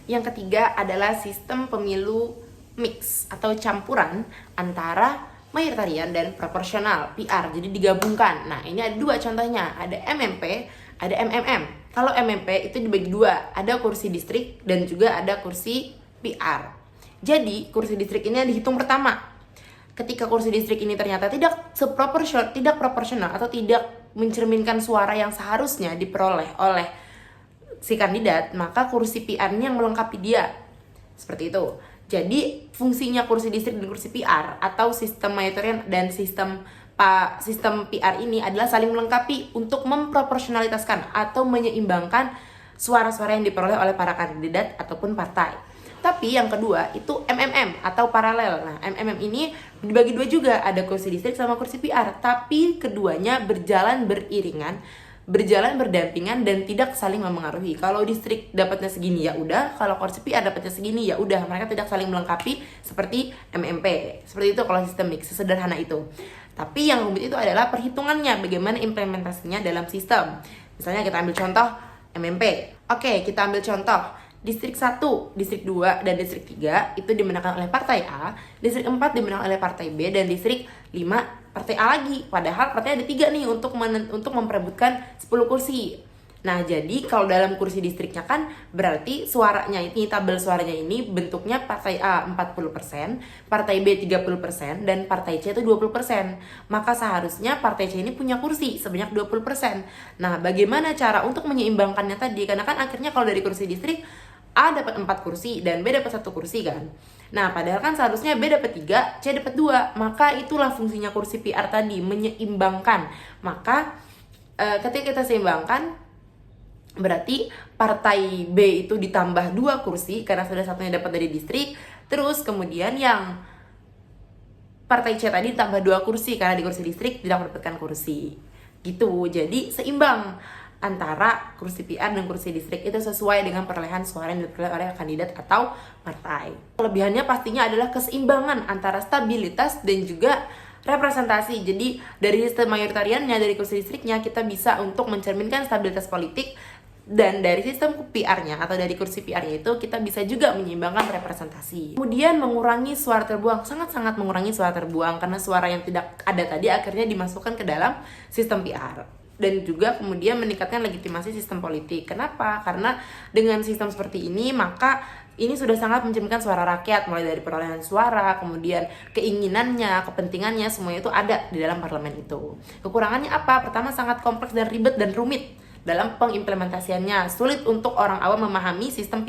Yang ketiga adalah sistem pemilu mix atau campuran antara mayoritarian dan proporsional PR, jadi digabungkan. Nah, ini ada dua contohnya, ada MMP, ada MMM. Kalau MMP itu dibagi dua, ada kursi distrik dan juga ada kursi PR. Jadi kursi distrik ini yang dihitung pertama. Ketika kursi distrik ini ternyata tidak proporsional atau tidak mencerminkan suara yang seharusnya diperoleh oleh si kandidat, maka kursi PR ini yang melengkapi dia. Seperti itu. Jadi fungsinya kursi distrik dan kursi PR atau sistem mayoritarian dan sistem PR ini adalah saling melengkapi untuk memproporsionalitaskan atau menyeimbangkan suara-suara yang diperoleh oleh para kandidat ataupun partai. Tapi yang kedua itu MMM atau paralel. Nah, MMM ini dibagi dua juga, ada kursi distrik sama kursi PR, tapi keduanya berjalan beriringan, berjalan berdampingan dan tidak saling memengaruhi. Kalau distrik dapatnya segini ya udah, kalau kursi PR dapatnya segini ya udah, mereka tidak saling melengkapi seperti MMP. Seperti itu kalau sistem mix, sesederhana itu. Tapi yang rumit itu adalah perhitungannya, bagaimana implementasinya dalam sistem. Misalnya kita ambil contoh MMP. Oke, kita ambil contoh Distrik 1, Distrik 2, dan Distrik 3 itu dimenangkan oleh Partai A, Distrik 4 dimenangkan oleh Partai B, dan Distrik 5 Partai A lagi. Padahal partai ada 3 nih untuk memperebutkan 10 kursi. Nah, jadi kalau dalam kursi distriknya kan berarti suaranya ini, tabel suaranya ini bentuknya Partai A 40%, Partai B 30%, dan Partai C itu 20%. Maka seharusnya Partai C ini punya kursi sebanyak 20%. Nah, bagaimana cara untuk menyeimbangkannya tadi? Karena kan akhirnya kalau dari kursi distrik A dapat 4 kursi dan B dapat 1 kursi kan. Nah, padahal kan seharusnya B dapat 3, C dapat 2. Maka itulah fungsinya kursi PR tadi, menyeimbangkan. Maka ketika kita seimbangkan, berarti partai B itu ditambah 2 kursi karena sudah satunya dapat dari distrik. Terus kemudian yang partai C tadi ditambah 2 kursi karena di kursi distrik tidak mendapatkan kursi. Gitu. Jadi seimbang antara kursi PR dan kursi distrik itu sesuai dengan perolehan suara yang diperoleh oleh kandidat atau partai. Kelebihannya pastinya adalah keseimbangan antara stabilitas dan juga representasi. Jadi dari sistem mayoritariannya, dari kursi distriknya kita bisa untuk mencerminkan stabilitas politik, dan dari sistem PR-nya atau dari kursi PR-nya itu kita bisa juga menyeimbangkan representasi. Kemudian mengurangi suara terbuang, sangat-sangat mengurangi suara terbuang karena suara yang tidak ada tadi akhirnya dimasukkan ke dalam sistem PR. Dan juga kemudian meningkatkan legitimasi sistem politik. Kenapa? Karena dengan sistem seperti ini maka ini sudah sangat mencerminkan suara rakyat, mulai dari perolehan suara, kemudian keinginannya, kepentingannya, semuanya itu ada di dalam parlemen itu. Kekurangannya apa? Pertama, sangat kompleks dan ribet dan rumit dalam pengimplementasiannya. Sulit untuk orang awam memahami sistem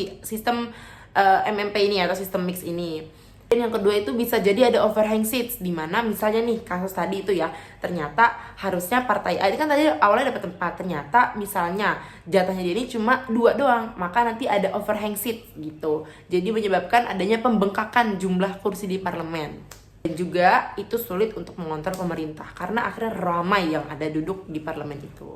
MMP ini atau sistem mix ini. Dan yang kedua itu bisa jadi ada overhang seats, di mana misalnya nih kasus tadi itu ya, ternyata harusnya partai A ini kan tadi awalnya dapat 4, ternyata misalnya jatahnya dia ini cuma 2 doang, maka nanti ada overhang seats gitu. Jadi menyebabkan adanya pembengkakan jumlah kursi di parlemen. Dan juga itu sulit untuk mengontrol pemerintah karena akhirnya ramai yang ada duduk di parlemen itu.